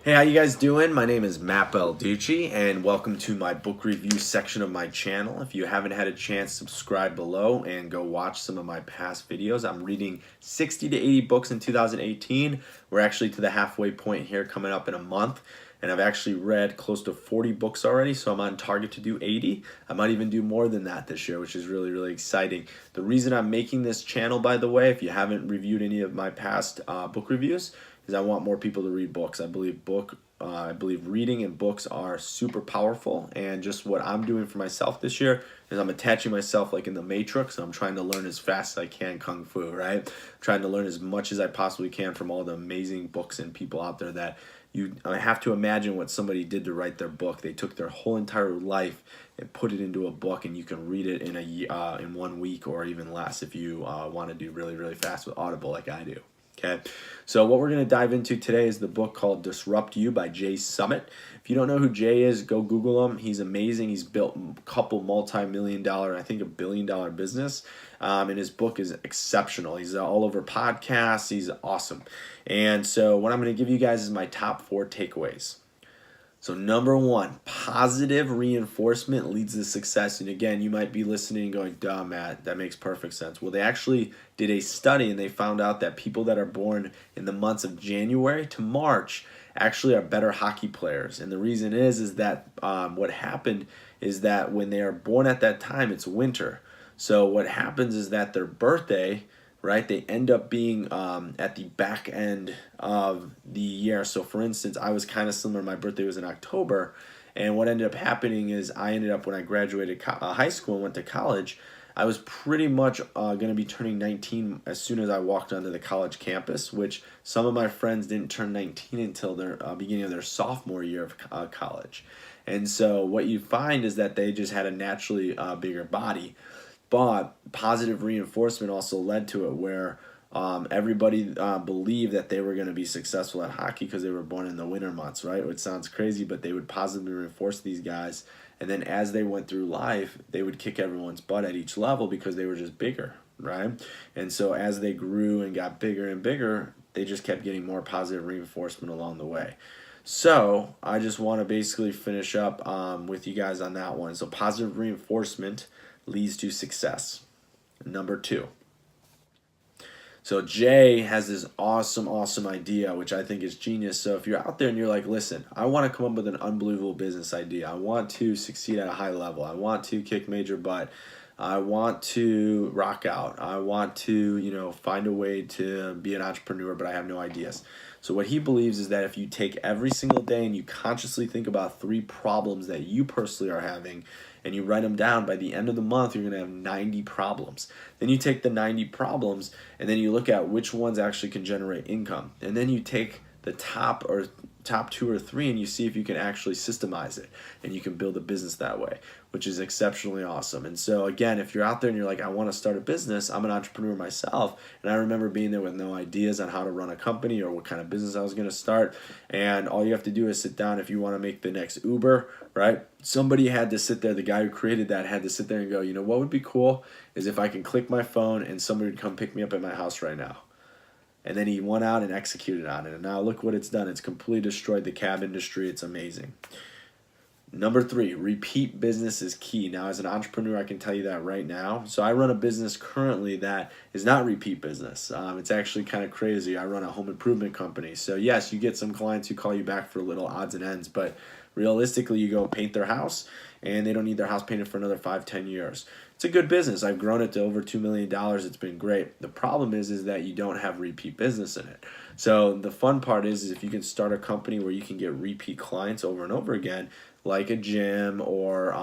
Hey, how you guys doing? My name is Matt Balducci, and welcome to my book review section of my channel. If you haven't had a chance, subscribe below and go watch some of my past videos. I'm reading 60 to 80 books in 2018. We're actually to the halfway point here, coming up in a month, and I've actually read close to 40 books already, so I'm on target to do 80. I might even do more than that this year, which is really, really exciting. The reason I'm making this channel, by the way, if you haven't reviewed any of my past book reviews, is I want more people to read books. I believe reading and books are super powerful, and just what I'm doing for myself this year is I'm attaching myself like in the Matrix. I'm trying to learn as fast as I can Kung Fu, right? I'm trying to learn as much as I possibly can from all the amazing books and people out there that I have to imagine what somebody did to write their book. They took their whole entire life and put it into a book, and you can read it in 1 week or even less if you want to do really, really fast with Audible like I do. Okay, so what we're going to dive into today is the book called Disrupt You by Jay Samit. If you don't know who Jay is, go Google him. He's amazing. He's built a couple multi-million-dollar, I think $1 billion business, and his book is exceptional. He's all over podcasts. He's awesome. And so what I'm going to give you guys is my top 4 takeaways. So number 1, positive reinforcement leads to success. And again, you might be listening and going, duh, Matt, that makes perfect sense. Well, they actually did a study and they found out that people that are born in the months of January to March actually are better hockey players. And the reason is that what happened is that when they are born at that time, it's winter. So what happens is that their birthday, right, they end up being at the back end of the year. So for instance, I was kind of similar. My birthday was in October, and what ended up happening is I ended up, when I graduated high school and went to college, I was pretty much going to be turning 19 as soon as I walked onto the college campus, which some of my friends didn't turn 19 until their beginning of their sophomore year of college. And so what you find is that they just had a naturally bigger body. But positive reinforcement also led to it where everybody believed that they were going to be successful at hockey because they were born in the winter months, right? Which sounds crazy, but they would positively reinforce these guys. And then as they went through life, they would kick everyone's butt at each level because they were just bigger, right? And so as they grew and got bigger and bigger, they just kept getting more positive reinforcement along the way. So I just want to basically finish up with you guys on that one. So positive reinforcement leads to success. Number 2. So Jay has this awesome idea, which I think is genius. So if you're out there and you're like, listen, I want to come up with an unbelievable business idea. I want to succeed at a high level. I want to kick major butt. I want to rock out. I want to, find a way to be an entrepreneur, but I have no ideas. So what he believes is that if you take every single day and you consciously think about 3 problems that you personally are having, and you write them down, by the end of the month, you're going to have 90 problems. Then you take the 90 problems, and then you look at which ones actually can generate income. And then you take the top 2 or 3 and you see if you can actually systemize it and you can build a business that way, which is exceptionally awesome. And so again, if you're out there and you're like, I want to start a business, I'm an entrepreneur myself, and I remember being there with no ideas on how to run a company or what kind of business I was going to start, and all you have to do is sit down. If you want to make the next Uber, right, somebody had to sit there, the guy who created that had to sit there and go, what would be cool is if I can click my phone and somebody would come pick me up at my house right now. And then he went out and executed on it. And now look what it's done. It's completely destroyed the cab industry. It's amazing. Number 3, repeat business is key. Now, as an entrepreneur, I can tell you that right now. So I run a business currently that is not repeat business. It's actually kind of crazy. I run a home improvement company. So yes, you get some clients who call you back for little odds and ends, but realistically, you go paint their house, and they don't need their house painted for another 5-10 years. It's a good business. I've grown it to over $2 million. It's been great. The problem is that you don't have repeat business in it. So the fun part is if you can start a company where you can get repeat clients over and over again, like a gym or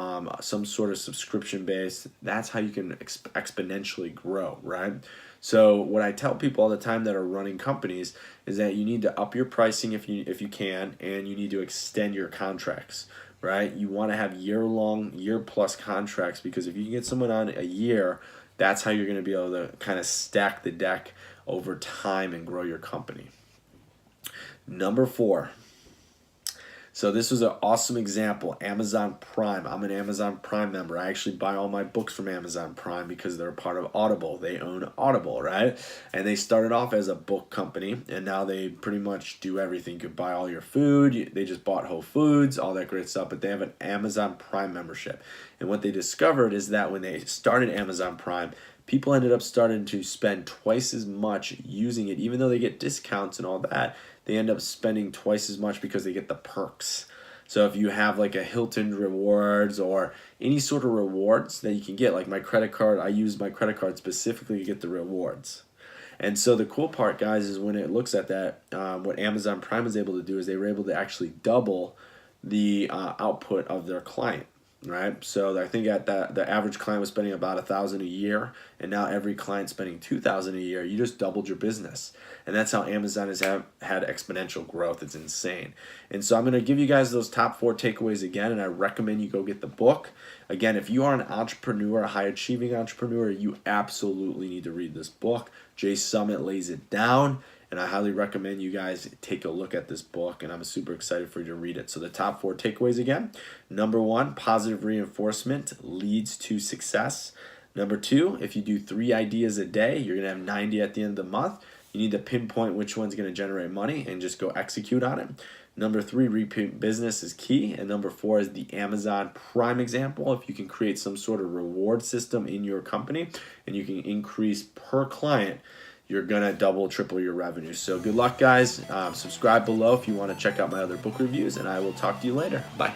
some sort of subscription base, that's how you can exponentially grow, right? So what I tell people all the time that are running companies is that you need to up your pricing if you can, and you need to extend your contracts, right? You want to have year-plus contracts, because if you can get someone on a year, that's how you're going to be able to kind of stack the deck over time and grow your company. Number 4. So this was an awesome example. Amazon Prime. I'm an Amazon Prime member. I actually buy all my books from Amazon Prime because they're a part of Audible. They own Audible, right? And they started off as a book company, and now they pretty much do everything. You could buy all your food. They just bought Whole Foods, all that great stuff, but they have an Amazon Prime membership. And what they discovered is that when they started Amazon Prime, people ended up starting to spend twice as much using it. Even though they get discounts and all that, they end up spending twice as much because they get the perks. So if you have like a Hilton rewards or any sort of rewards that you can get, like my credit card, I use my credit card specifically to get the rewards. And so the cool part, guys, is when it looks at that, what Amazon Prime is able to do is they were able to actually double the output of their client. Right, so I think at that the average client was spending about $1,000 a year, and now every client spending $2,000 a year. You just doubled your business, and that's how Amazon has had exponential growth. It's insane. And so I'm going to give you guys those top 4 takeaways again, and I recommend you go get the book. Again, if you are an entrepreneur, a high achieving entrepreneur, you absolutely need to read this book. Jay Samit lays it down. And I highly recommend you guys take a look at this book, and I'm super excited for you to read it. So the top 4 takeaways again. Number 1, positive reinforcement leads to success. Number 2, if you do 3 ideas a day, you're going to have 90 at the end of the month. You need to pinpoint which one's going to generate money and just go execute on it. Number 3, repeat business is key. And number 4 is the Amazon Prime example. If you can create some sort of reward system in your company and you can increase per client, you're going to double, triple your revenue. So good luck, guys. Subscribe below if you want to check out my other book reviews, and I will talk to you later. Bye.